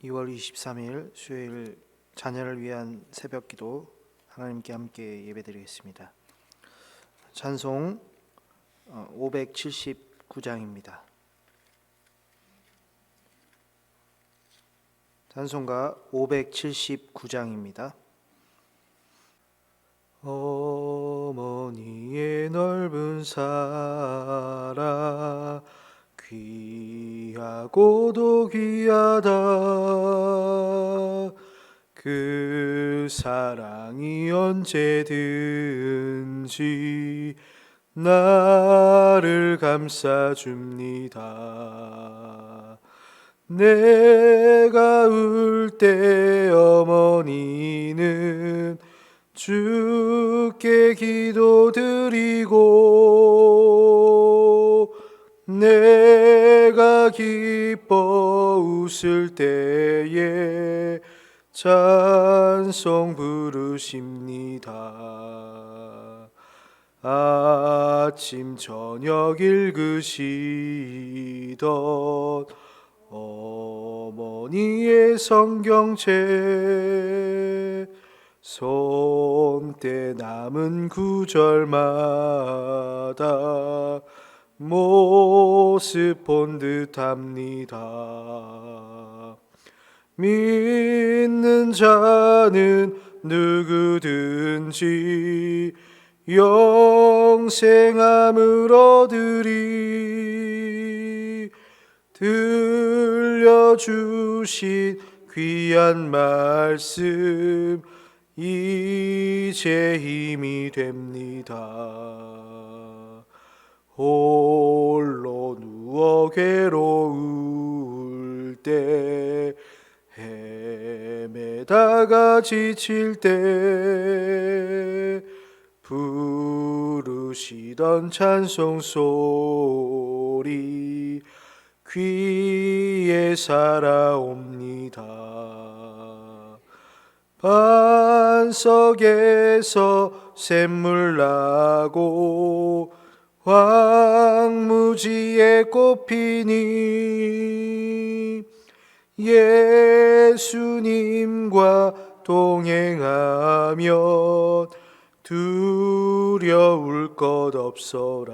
2월 23일 수요일 자녀를 위한 새벽기도 하나님께 함께 예배드리겠습니다. 찬송 579장입니다. 찬송가 579장입니다. 어머니의 넓은 사랑 귀하고도 귀하다. 그 사랑이 언제든지 나를 감싸줍니다. 내가 울 때 어머니는 주께 기도드리고 내가 기뻐 웃을 때에 찬송 부르십니다. 아침 저녁 읽으시던 어머니의 성경책 손때 남은 구절마다 모습 본 듯합니다. 믿는 자는 누구든지 영생함을 얻으리. 들려주신 귀한 말씀 이제 힘이 됩니다. 홀로 누워 괴로울 때 헤매다가 지칠 때 부르시던 찬송 소리 귀에 살아옵니다. 반석에서 샘물 나고 황무지에 꽃 피니 예수님과 동행하면 두려울 것 없어라.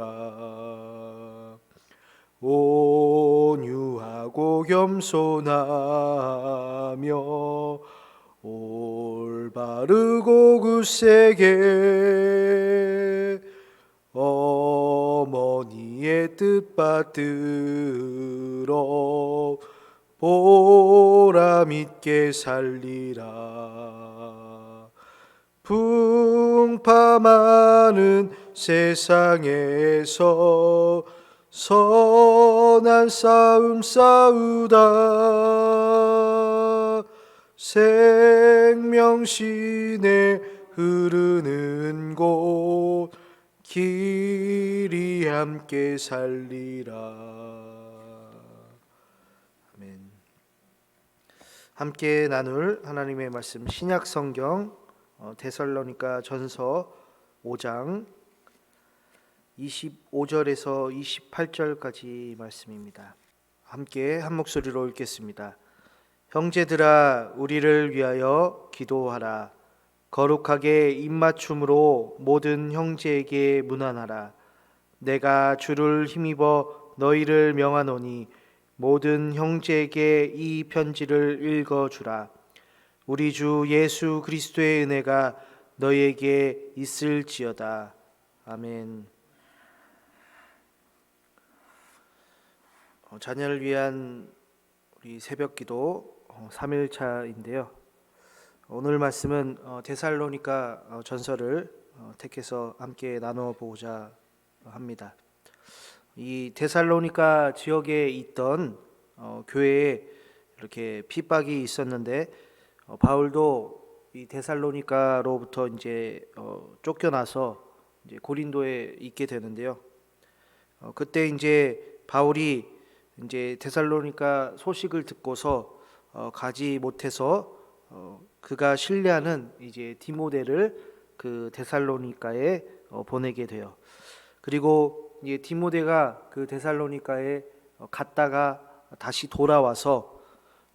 온유하고 겸손하며 올바르고 굳세게 어머니의 뜻 받들어 보람 있게 살리라. 풍파 많은 세상에서 선한 싸움 싸우다 생명신에 흐르는 곳 길이 함께 살리라. 아멘. 함께 나눌 하나님의 말씀 신약성경 데살로니가 전서 5장 25절에서 28절까지 말씀입니다. 함께 한 목소리로 읽겠습니다. 형제들아 우리를 위하여 기도하라. 거룩하게 입맞춤으로 모든 형제에게 문안하라. 내가 주를 힘입어 너희를 명하노니 모든 형제에게 이 편지를 읽어주라. 우리 주 예수 그리스도의 은혜가 너희에게 있을지어다. 아멘. 자녀를 위한 우리 새벽기도 3일차인데요. 오늘 말씀은 데살로니가 전서를 택해서 함께 나누어 보고자 합니다. 이 데살로니가 지역에 있던 교회에 이렇게 핍박이 있었는데 바울도 이 데살로니가로부터 이제 쫓겨나서 이제 고린도에 있게 되는데요. 그때 이제 바울이 이제 데살로니가 소식을 듣고서 가지 못해서 그가 신뢰하는 이제 디모데를 그 데살로니가에 보내게 돼요. 그리고 이제 디모데가 그 데살로니가에 갔다가 다시 돌아와서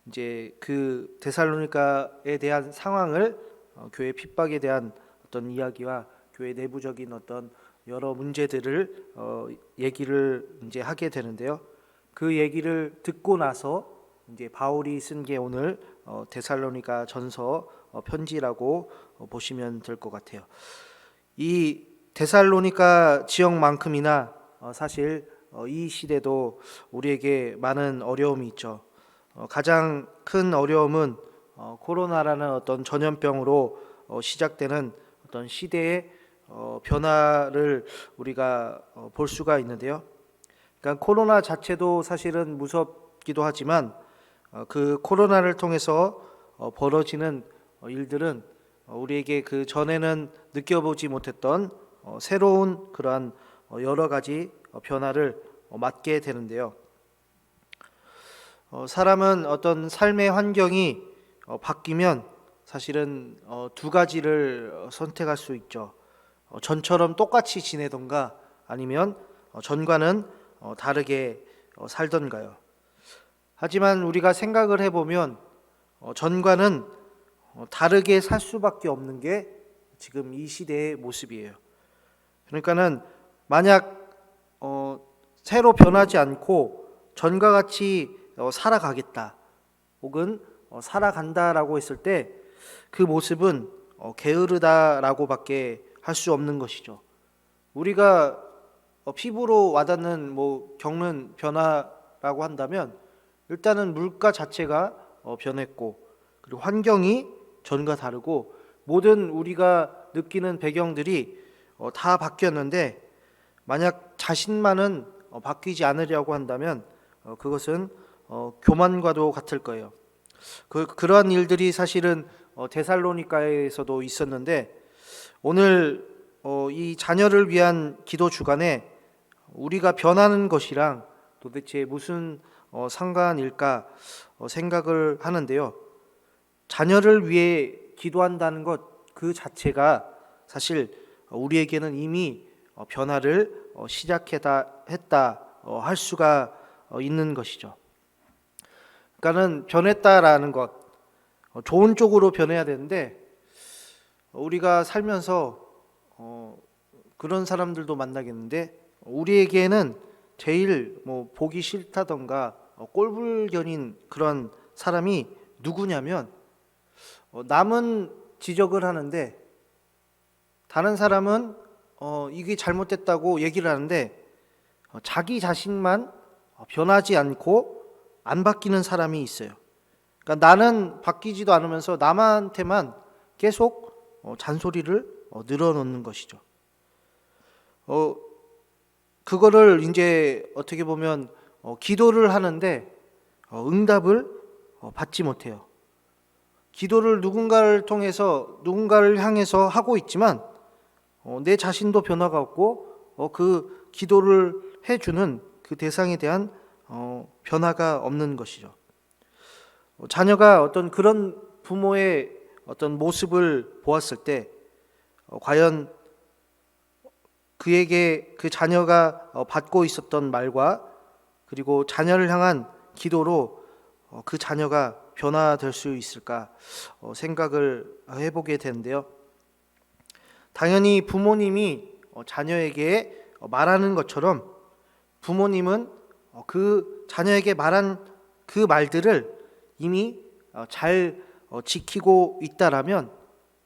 이제 그 데살로니가에 대한 상황을 교회 핍박에 대한 어떤 이야기와 교회 내부적인 어떤 여러 문제들을 얘기를 이제 하게 되는데요. 그 얘기를 듣고 나서 이제 바울이 쓴 게 오늘 데살로니가 전서 편지라고 보시면 될 것 같아요. 이 데살로니가 지역만큼이나 사실 이 시대도 우리에게 많은 어려움이 있죠. 가장 큰 어려움은 코로나라는 어떤 전염병으로 시작되는 어떤 시대의 변화를 우리가 볼 수가 있는데요. 그러니까 코로나 자체도 사실은 무섭기도 하지만 그 코로나를 통해서 벌어지는 일들은 우리에게 그 전에는 느껴보지 못했던 새로운 그러한 여러 가지 변화를 맞게 되는데요. 사람은 어떤 삶의 환경이 바뀌면 사실은 두 가지를 선택할 수 있죠. 전처럼 똑같이 지내던가 아니면 전과는 다르게 살던가요. 하지만 우리가 생각을 해보면 전과는 다르게 살 수밖에 없는 게 지금 이 시대의 모습이에요. 그러니까는 만약 새로 변하지 않고 전과 같이 살아가겠다 혹은 살아간다라고 했을 때 그 모습은 게으르다라고밖에 할 수 없는 것이죠. 우리가 피부로 와닿는 겪는 변화라고 한다면 일단은 물가 자체가 변했고 그리고 환경이 전과 다르고 모든 우리가 느끼는 배경들이 다 바뀌었는데 만약 자신만은 바뀌지 않으려고 한다면 그것은 교만과도 같을 거예요. 그러한 일들이 사실은 데살로니가에서도 있었는데 오늘 이 자녀를 위한 기도 주간에 우리가 변하는 것이랑 도대체 무슨 상관일까 생각을 하는데요. 자녀를 위해 기도한다는 것 그 자체가 사실 우리에게는 이미 변화를 시작했다 할 수가 있는 것이죠. 그러니까는 변했다라는 것, 좋은 쪽으로 변해야 되는데 우리가 살면서 그런 사람들도 만나겠는데 우리에게는 제일 보기 싫다던가 꼴불견인 그런 사람이 누구냐면 남은 지적을 하는데 다른 사람은 이게 잘못됐다고 얘기를 하는데 자기 자신만 변하지 않고 안 바뀌는 사람이 있어요. 그러니까 나는 바뀌지도 않으면서 남한테만 계속 잔소리를 늘어놓는 것이죠. 그거를 이제 어떻게 보면 기도를 하는데 응답을 받지 못해요. 기도를 누군가를 통해서 누군가를 향해서 하고 있지만 내 자신도 변화가 없고 그 기도를 해주는 그 대상에 대한 변화가 없는 것이죠. 자녀가 어떤 그런 부모의 어떤 모습을 보았을 때 과연 그에게 그 자녀가 받고 있었던 말과 그리고 자녀를 향한 기도로 그 자녀가 변화될 수 있을까 생각을 해보게 되는데요. 당연히 부모님이 자녀에게 말하는 것처럼 부모님은 그 자녀에게 말한 그 말들을 이미 잘 지키고 있다라면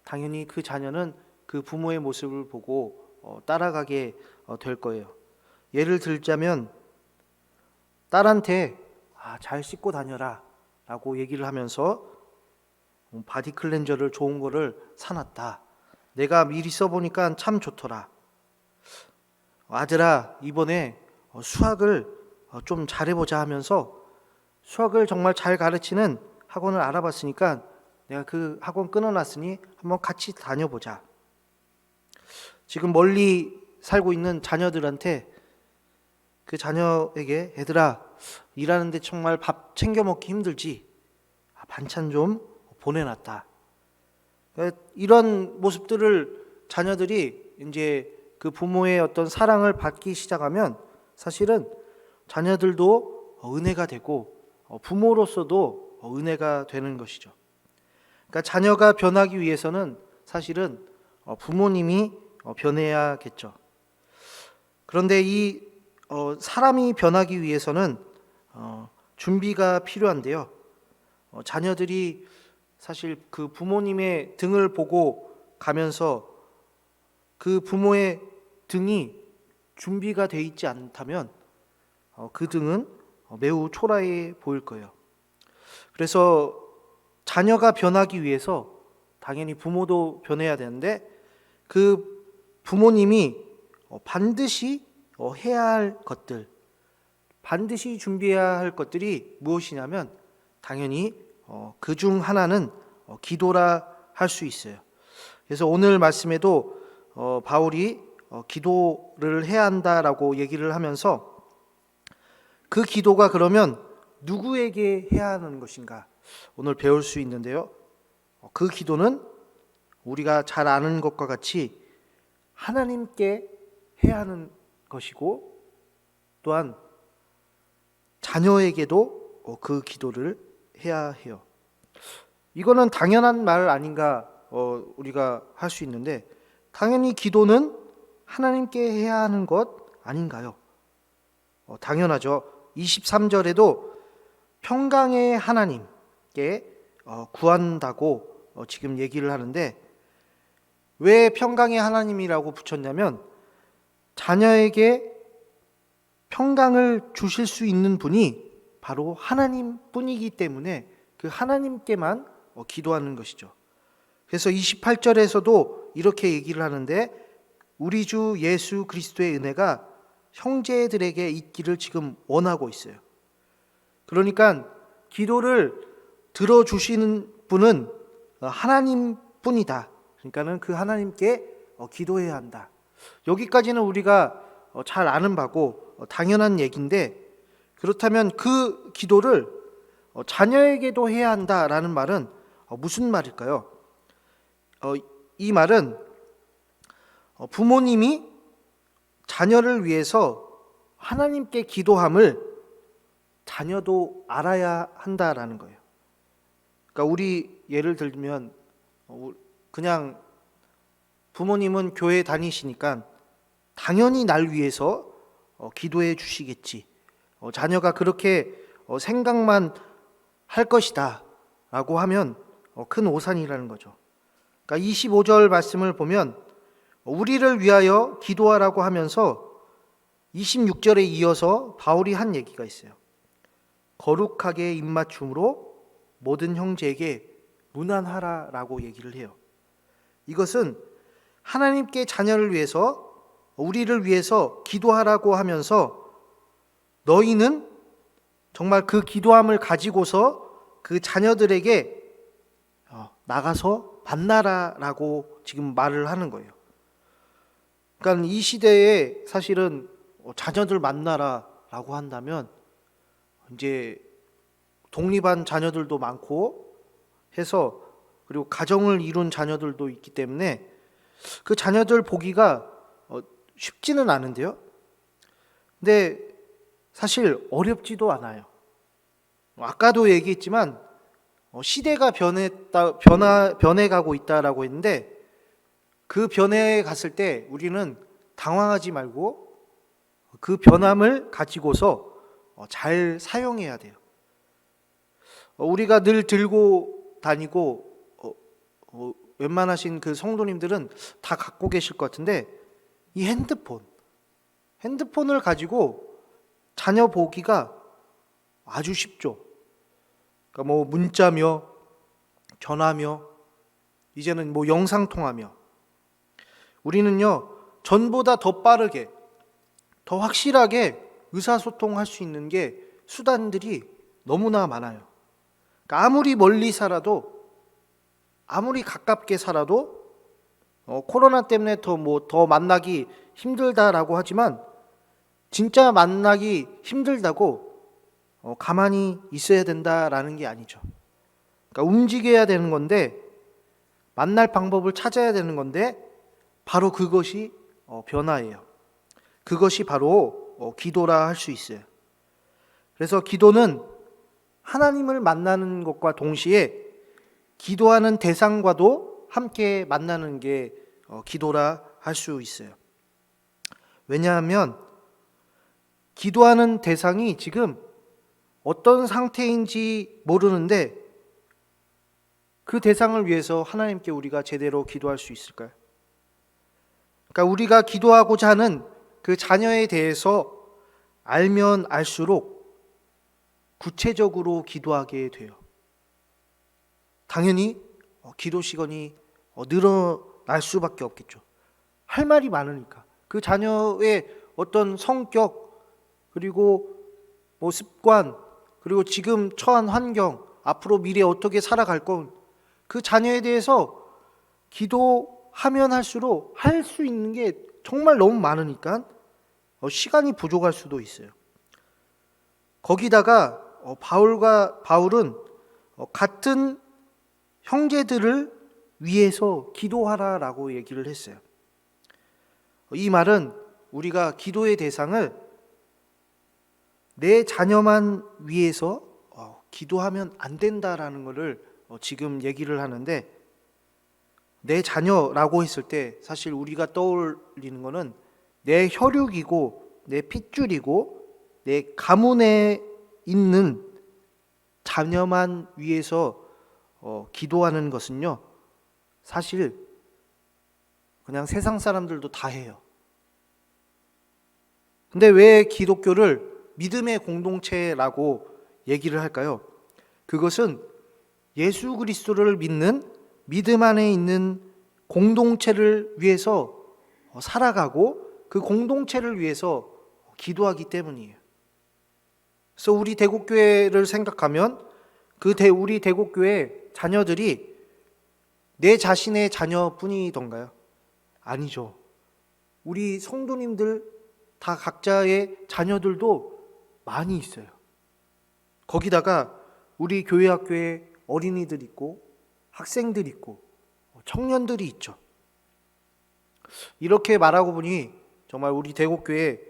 당연히 그 자녀는 그 부모의 모습을 보고 따라가게 될 거예요. 예를 들자면 딸한테 잘 씻고 다녀라 라고 얘기를 하면서 바디 클렌저를 좋은 거를 사놨다. 내가 미리 써보니까 참 좋더라. 아들아 이번에 수학을 좀 잘해보자 하면서 수학을 정말 잘 가르치는 학원을 알아봤으니까 내가 그 학원 끊어놨으니 한번 같이 다녀보자. 지금 멀리 살고 있는 자녀들한테 그 자녀에게 얘들아 일하는데 정말 밥 챙겨 먹기 힘들지? 반찬 좀 보내놨다. 이런 모습들을 자녀들이 이제 그 부모의 어떤 사랑을 받기 시작하면 사실은 자녀들도 은혜가 되고 부모로서도 은혜가 되는 것이죠. 그러니까 자녀가 변하기 위해서는 사실은 부모님이 변해야겠죠. 그런데 이 사람이 변하기 위해서는 준비가 필요한데요. 자녀들이 사실 그 부모님의 등을 보고 가면서 그 부모의 등이 준비가 돼 있지 않다면 그 등은 매우 초라해 보일 거예요. 그래서 자녀가 변하기 위해서 당연히 부모도 변해야 되는데 그 부모님이 반드시 해야 할 것들, 반드시 준비해야 할 것들이 무엇이냐면 당연히 그 중 하나는 기도라 할 수 있어요. 그래서 오늘 말씀에도 바울이 기도를 해야 한다라고 얘기를 하면서 그 기도가 그러면 누구에게 해야 하는 것인가 오늘 배울 수 있는데요. 그 기도는 우리가 잘 아는 것과 같이 하나님께 해야 하는 것이고 또한 자녀에게도 그 기도를 해야 해요. 이거는 당연한 말 아닌가 우리가 할 수 있는데 당연히 기도는 하나님께 해야 하는 것 아닌가요? 당연하죠. 23절에도 평강의 하나님께 구한다고 지금 얘기를 하는데 왜 평강의 하나님이라고 붙였냐면 자녀에게 평강을 주실 수 있는 분이 바로 하나님뿐이기 때문에 그 하나님께만 기도하는 것이죠. 그래서 28절에서도 이렇게 얘기를 하는데 우리 주 예수 그리스도의 은혜가 형제들에게 있기를 지금 원하고 있어요. 그러니까 기도를 들어주시는 분은 하나님뿐이다. 그러니까는 그 하나님께 기도해야 한다. 여기까지는 우리가 잘 아는 바고 당연한 얘기인데 그렇다면 그 기도를 자녀에게도 해야 한다라는 말은 무슨 말일까요? 이 말은 부모님이 자녀를 위해서 하나님께 기도함을 자녀도 알아야 한다라는 거예요. 그러니까 우리 예를 들면 그냥 부모님은 교회 다니시니까 당연히 날 위해서 기도해 주시겠지. 자녀가 그렇게 생각만 할 것이다 라고 하면 큰 오산이라는 거죠. 그러니까 25절 말씀을 보면 우리를 위하여 기도하라고 하면서 26절에 이어서 바울이 한 얘기가 있어요. 거룩하게 입맞춤으로 모든 형제에게 문안하라라고 얘기를 해요. 이것은 하나님께 자녀를 위해서 우리를 위해서 기도하라고 하면서 너희는 정말 그 기도함을 가지고서 그 자녀들에게 나가서 만나라라고 지금 말을 하는 거예요. 그러니까 이 시대에 사실은 자녀들 만나라라고 한다면 이제 독립한 자녀들도 많고 해서 그리고 가정을 이룬 자녀들도 있기 때문에 그 자녀들 보기가 쉽지는 않은데요. 근데 사실 어렵지도 않아요. 아까도 얘기했지만 시대가 변해가고 있다라고 했는데 그 변해에 갔을 때 우리는 당황하지 말고 그 변함을 가지고서 잘 사용해야 돼요. 우리가 늘 들고 다니고 웬만하신 그 성도님들은 다 갖고 계실 것 같은데 이 핸드폰을 가지고 자녀 보기가 아주 쉽죠. 그러니까 뭐 문자며 전화며 이제는 뭐 영상 통화며 우리는요 전보다 더 빠르게 더 확실하게 의사소통할 수 있는 게 수단들이 너무나 많아요. 그러니까 아무리 멀리 살아도 아무리 가깝게 살아도 코로나 때문에 더 만나기 힘들다라고 하지만 진짜 만나기 힘들다고 가만히 있어야 된다라는 게 아니죠. 그러니까 움직여야 되는 건데 만날 방법을 찾아야 되는 건데 바로 그것이 변화예요. 그것이 바로 기도라 할 수 있어요. 그래서 기도는 하나님을 만나는 것과 동시에 기도하는 대상과도 함께 만나는 게 기도라 할 수 있어요. 왜냐하면 기도하는 대상이 지금 어떤 상태인지 모르는데 그 대상을 위해서 하나님께 우리가 제대로 기도할 수 있을까요? 그러니까 우리가 기도하고자 하는 그 자녀에 대해서 알면 알수록 구체적으로 기도하게 돼요. 당연히 기도 시간이 늘어날 수밖에 없겠죠. 할 말이 많으니까. 그 자녀의 어떤 성격, 그리고 습관, 그리고 지금 처한 환경, 앞으로 미래에 어떻게 살아갈 건, 그 자녀에 대해서 기도하면 할수록 할 수 있는 게 정말 너무 많으니까 시간이 부족할 수도 있어요. 거기다가 바울은 같은 형제들을 위해서 기도하라라고 얘기를 했어요. 이 말은 우리가 기도의 대상을 내 자녀만 위해서 기도하면 안 된다라는 것을 지금 얘기를 하는데, 내 자녀라고 했을 때 사실 우리가 떠올리는 것은 내 혈육이고 내 핏줄이고 내 가문에 있는 자녀만 위해서 기도하는 것은요, 사실 그냥 세상 사람들도 다 해요. 근데 왜 기독교를 믿음의 공동체라고 얘기를 할까요? 그것은 예수 그리스도를 믿는 믿음 안에 있는 공동체를 위해서 살아가고 그 공동체를 위해서 기도하기 때문이에요. 그래서 우리 대국교회를 생각하면 우리 대국교회 자녀들이 내 자신의 자녀뿐이던가요? 아니죠. 우리 성도님들 다 각자의 자녀들도 많이 있어요. 거기다가 우리 교회 학교에 어린이들 있고 학생들 있고 청년들이 있죠. 이렇게 말하고 보니 정말 우리 대곡교회에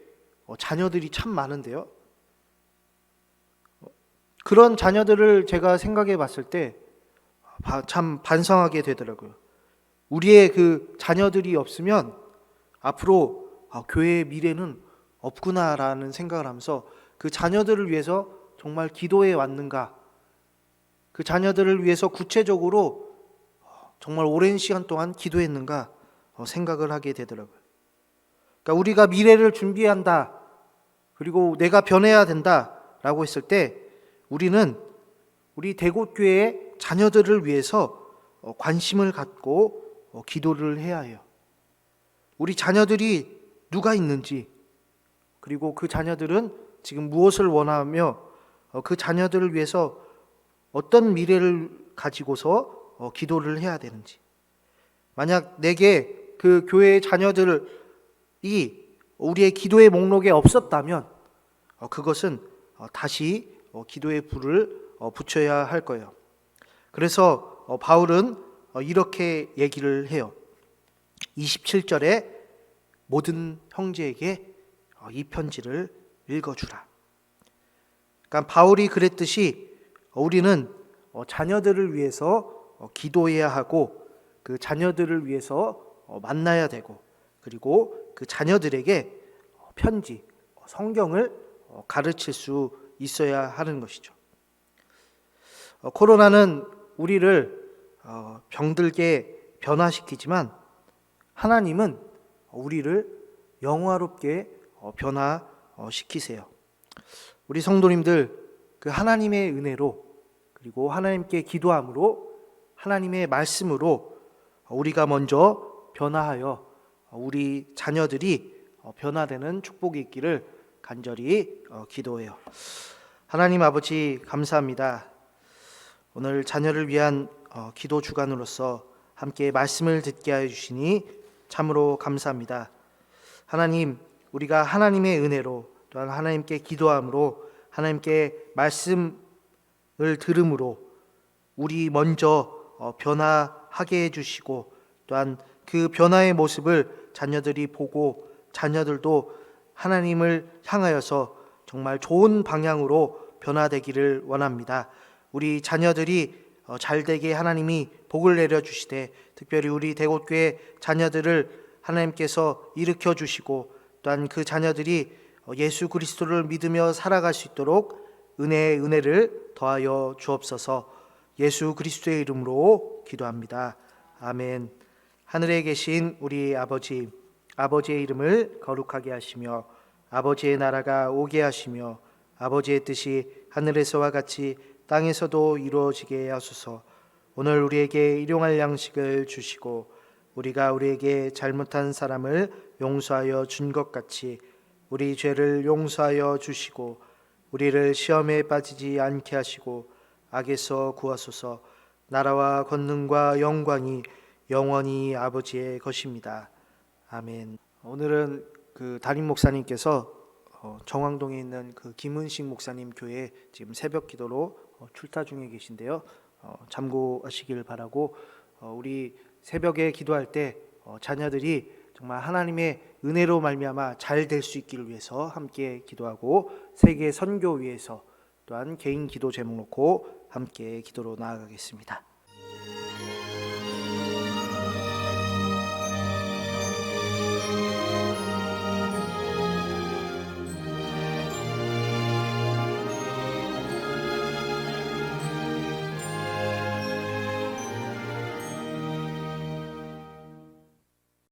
자녀들이 참 많은데요. 그런 자녀들을 제가 생각해 봤을 때 참 반성하게 되더라고요. 우리의 그 자녀들이 없으면 앞으로 교회의 미래는 없구나라는 생각을 하면서 그 자녀들을 위해서 정말 기도해 왔는가, 그 자녀들을 위해서 구체적으로 정말 오랜 시간 동안 기도했는가 생각을 하게 되더라고요. 그러니까 우리가 미래를 준비한다, 그리고 내가 변해야 된다라고 했을 때 우리는 우리 대곳교회의 자녀들을 위해서 관심을 갖고 기도를 해야 해요. 우리 자녀들이 누가 있는지, 그리고 그 자녀들은 지금 무엇을 원하며 그 자녀들을 위해서 어떤 미래를 가지고서 기도를 해야 되는지. 만약 내게 그 교회의 자녀들이 우리의 기도의 목록에 없었다면 그것은 다시 기도의 불을 붙여야 할 거예요. 그래서 바울은 이렇게 얘기를 해요. 27절에 모든 형제에게 이 편지를 읽어주라. 그러니까 바울이 그랬듯이 우리는 자녀들을 위해서 기도해야 하고 그 자녀들을 위해서 만나야 되고, 그리고 그 자녀들에게 편지, 성경을 가르칠 수 있어야 하는 것이죠. 코로나는 우리를 병들게 변화시키지만 하나님은 우리를 영화롭게 변화시키세요. 우리 성도님들, 그 하나님의 은혜로, 그리고 하나님께 기도함으로, 하나님의 말씀으로 우리가 먼저 변화하여 우리 자녀들이 변화되는 축복이 있기를 간절히 기도해요. 하나님 아버지, 감사합니다. 오늘 자녀를 위한 기도 주간으로서 함께 말씀을 듣게 하여 주시니 참으로 감사합니다. 하나님, 우리가 하나님의 은혜로, 또한 하나님께 기도함으로, 하나님께 말씀을 들음으로 우리 먼저 변화하게 해주시고, 또한 그 변화의 모습을 자녀들이 보고 자녀들도 하나님을 향하여서 정말 좋은 방향으로 변화되기를 원합니다. 우리 자녀들이 잘 되게 하나님이 복을 내려주시되, 특별히 우리 대곳교회 자녀들을 하나님께서 일으켜 주시고, 또한 그 자녀들이 예수 그리스도를 믿으며 살아갈 수 있도록 은혜의 은혜를 더하여 주옵소서. 예수 그리스도의 이름으로 기도합니다. 아멘. 하늘에 계신 우리 아버지, 아버지의 이름을 거룩하게 하시며 아버지의 나라가 오게 하시며 아버지의 뜻이 하늘에서와 같이 땅에서도 이루어지게 하소서. 오늘 우리에게 일용할 양식을 주시고 우리가 우리에게 잘못한 사람을 용서하여 준 것 같이 우리 죄를 용서하여 주시고 우리를 시험에 빠지지 않게 하시고 악에서 구하소서. 나라와 권능과 영광이 영원히 아버지의 것입니다. 아멘. 오늘은 그 담임 목사님께서 정왕동에 있는 그 김은식 목사님 교회 지금 새벽 기도로 출타 중에 계신데요. 참고하시길 바라고, 우리 새벽에 기도할 때 자녀들이 정말 하나님의 은혜로 말미암아 잘 될 수 있기를 위해서 함께 기도하고, 세계 선교 위해서 또한 개인 기도 제목 놓고 함께 기도로 나아가겠습니다.